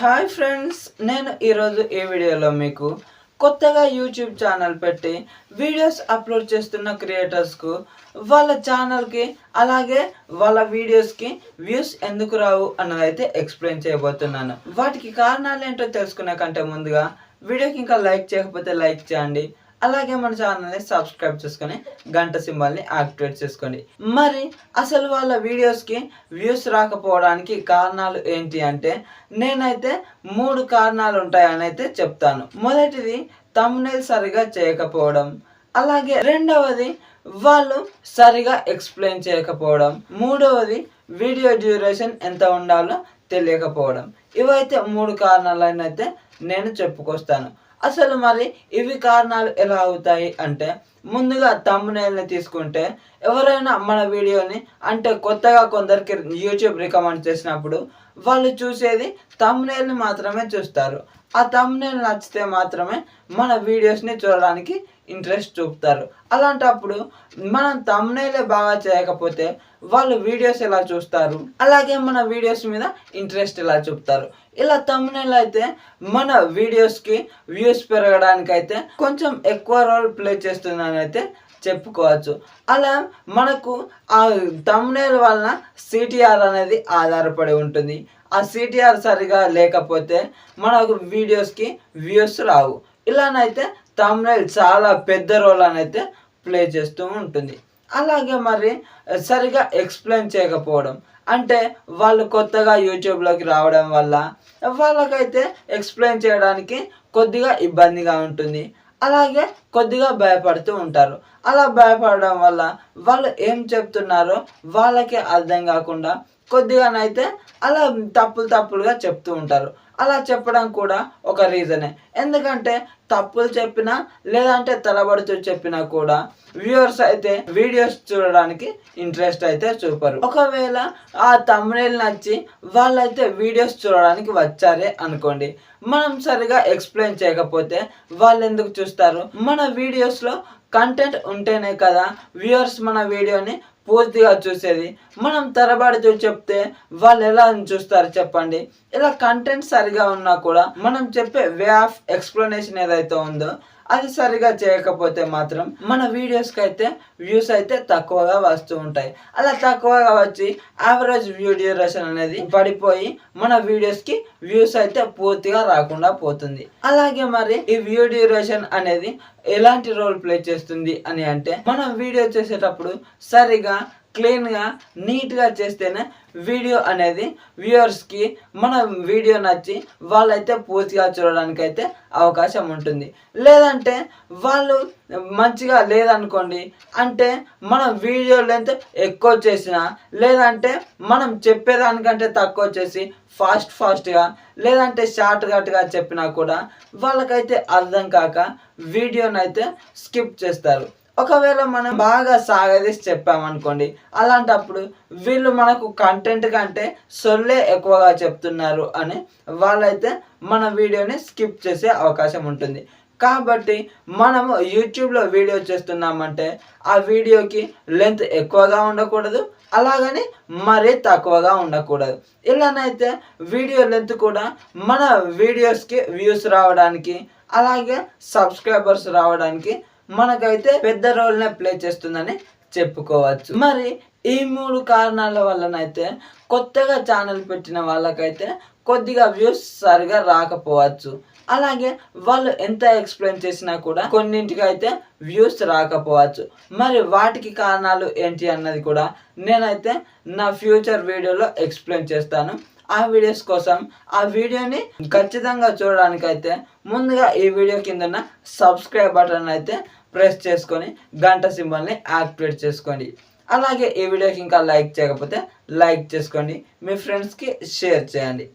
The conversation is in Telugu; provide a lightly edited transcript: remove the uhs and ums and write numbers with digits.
హాయ్ ఫ్రెండ్స్, నేను ఈరోజు ఈ వీడియోలో మీకు కొత్తగా యూట్యూబ్ ఛానల్ పెట్టి వీడియోస్ అప్లోడ్ చేస్తున్న క్రియేటర్స్కు వాళ్ళ ఛానల్కి అలాగే వాళ్ళ వీడియోస్కి వ్యూస్ ఎందుకు రావు అన్నదైతే ఎక్స్ప్లెయిన్ చేయబోతున్నాను. వాటికి కారణాలు ఏంటో తెలుసుకునే కంటే ముందుగా వీడియోకి ఇంకా లైక్ చేయకపోతే లైక్ చేయండి. అలాగే మన ఛానల్ని సబ్స్క్రైబ్ చేసుకొని గంట సింబల్ని యాక్టివేట్ చేసుకోండి. మరి అసలు వాళ్ళ వీడియోస్కి వ్యూస్ రాకపోవడానికి కారణాలు ఏంటి అంటే నేనైతే 3 కారణాలు ఉంటాయని అయితే చెప్తాను. మొదటిది థంబ్నెయిల్ సరిగా చేయకపోవడం, అలాగే రెండవది వాళ్ళు సరిగా ఎక్స్ప్లెయిన్ చేయకపోవడం, మూడవది వీడియో డ్యూరేషన్ ఎంత ఉండాలో తెలియకపోవడం. ఇవైతే 3 కారణాలని అయితే నేను చెప్పుకొస్తాను. అసలు మరి ఇవి కారణాలు ఎలా అవుతాయి అంటే ముందుగా థంబ్నెయిల్ని తీసుకుంటే ఎవరైనా మన వీడియోని అంటే కొత్తగా కొందరికి యూట్యూబ్ రికమెండ్ చేసినప్పుడు వాళ్ళు చూసేది థంబ్నెయిల్ని మాత్రమే చూస్తారు. ఆ థంబ్నెయిల్ నచ్చితే మాత్రమే మన వీడియోస్ని చూడడానికి ఇంట్రెస్ట్ చూపుతారు. అలాంటప్పుడు మనం థంబ్నెయిలే బాగా చేయకపోతే వాళ్ళు వీడియోస్ ఎలా చూస్తారు, అలాగే మన వీడియోస్ మీద ఇంట్రెస్ట్ ఎలా చూపుతారు. ఇలా థంబ్నెయిల్ అయితే మన వీడియోస్కి వ్యూస్ పెరగడానికైతే కొంచెం ఎక్కువ రోల్ ప్లే చేస్తుందని అయితే చెప్పుకోవచ్చు. అలా మనకు ఆ థంబ్నెయిల్ వలన సిటిఆర్ అనేది ఆధారపడి ఉంటుంది. ఆ సిటిఆర్ సరిగా లేకపోతే మనకు వీడియోస్కి వ్యూస్ రావు. ఇలానైతే థంబ్నెయిల్ చాలా పెద్ద రోల్ అయితే ప్లే చేస్తూ ఉంటుంది. అలాగే మరి సరిగా ఎక్స్ప్లెయిన్ చేయకపోవడం అంటే వాళ్ళు కొత్తగా యూట్యూబ్లోకి రావడం వల్ల వాళ్ళకైతే ఎక్స్ప్లెయిన్ చేయడానికి కొద్దిగా ఇబ్బందిగా ఉంటుంది. అలాగే కొద్దిగా భయపడుతూ ఉంటారు. అలా భయపడడం వల్ల వాళ్ళు ఏం చెప్తున్నారో వాళ్ళకి అర్థం కాకుండా కొద్దిగానైతే అలా తప్పులుగా చెప్తూ ఉంటారు. అలా చెప్పడం కూడా ఒక రీజనే. ఎందుకంటే తప్పులు చెప్పినా లేదంటే తలబడుతూ చెప్పినా కూడా వ్యూవర్స్ అయితే వీడియోస్ చూడడానికి ఇంట్రెస్ట్ అయితే చూపరు. ఒకవేళ ఆ థంబ్నెయిల్ నచ్చి వాళ్ళైతే వీడియోస్ చూడడానికి వచ్చారే అనుకోండి, మనం సరిగా ఎక్స్ప్లెయిన్ చేయకపోతే వాళ్ళు ఎందుకు చూస్తారు? మన వీడియోస్లో కంటెంట్ ఉంటేనే కదా వ్యూవర్స్ మన వీడియోని పూర్తిగా చూసేది. మనం తరబడుతూ చెప్తే వాళ్ళు ఎలా చూస్తారు చెప్పండి? ఇలా కంటెంట్ సరిగా ఉన్నా కూడా మనం చెప్పే వే ఆఫ్ ఎక్స్ప్లెనేషన్ ఏదైతే ఉందో అది సరిగా చేయకపోతే మాత్రం మన వీడియోస్కి అయితే వ్యూస్ అయితే తక్కువగా వస్తూ ఉంటాయి. అలా తక్కువగా వచ్చి యావరేజ్ వ్యూ డ్యూరేషన్ అనేది పడిపోయి మన వీడియోస్కి వ్యూస్ అయితే పూర్తిగా రాకుండా పోతుంది. అలాగే మరి ఈ వ్యూ డ్యూరేషన్ అనేది ఎలాంటి రోల్ ప్లే చేస్తుంది అని అంటే మనం వీడియో చేసేటప్పుడు సరిగా క్లీన్గా నీట్గా చేస్తేనే వీడియో అనేది వ్యూవర్స్కి మన వీడియో నచ్చి వాళ్ళైతే పూర్తిగా చూడడానికి అయితే అవకాశం ఉంటుంది. లేదంటే వాళ్ళు మంచిగా లేదనుకోండి అంటే మనం వీడియో లెంత్ ఎక్కువ చేసినా లేదంటే మనం చెప్పేదానికంటే తక్కువ చేసి ఫాస్ట్గా లేదంటే షార్ట్గా చెప్పినా కూడా వాళ్ళకైతే అర్థం కాక వీడియోనైతే స్కిప్ చేస్తారు. ఒకవేళ మనం బాగా సాగదీసి చెప్పామనుకోండి, అలాంటప్పుడు వీళ్ళు మనకు కంటెంట్ కంటే సొల్లే ఎక్కువగా చెప్తున్నారు అని వాళ్ళైతే మన వీడియోని స్కిప్ చేసే అవకాశం ఉంటుంది. కాబట్టి మనము యూట్యూబ్లో వీడియో చేస్తున్నామంటే ఆ వీడియోకి లెంత్ ఎక్కువగా ఉండకూడదు, అలాగని మరీ తక్కువగా ఉండకూడదు. ఇలానైతే వీడియో లెంత్ కూడా మన వీడియోస్కి వ్యూస్ రావడానికి అలాగే సబ్స్క్రైబర్స్ రావడానికి మనకైతే పెద్ద రోల్నే ప్లే చేస్తుందని చెప్పుకోవచ్చు. మరి ఈ 3 కారణాల వల్లనైతే కొత్తగా ఛానల్ పెట్టిన వాళ్ళకైతే కొద్దిగా వ్యూస్ సరిగా రాకపోవచ్చు. అలాగే వాళ్ళు ఎంత ఎక్స్ప్లెయిన్ చేసినా కూడా కొన్నింటికి అయితే వ్యూస్ రాకపోవచ్చు. మరి వాటికి కారణాలు ఏంటి అన్నది కూడా నేనైతే నా ఫ్యూచర్ వీడియోలో ఎక్స్ప్లెయిన్ చేస్తాను. ఆ వీడియోస్ కోసం ఆ వీడియోని ఖచ్చితంగా చూడడానికైతే ముందుగా ఈ వీడియో కింద సబ్స్క్రైబ్ బటన్ అయితే ప్రెస్ చేసుకొని గంట సింబల్ని యాక్టివేట్ చేసుకోండి. అలాగే ఈ వీడియోకి ఇంకా లైక్ చేయకపోతే లైక్ చేసుకోండి, మీ ఫ్రెండ్స్కి షేర్ చేయండి.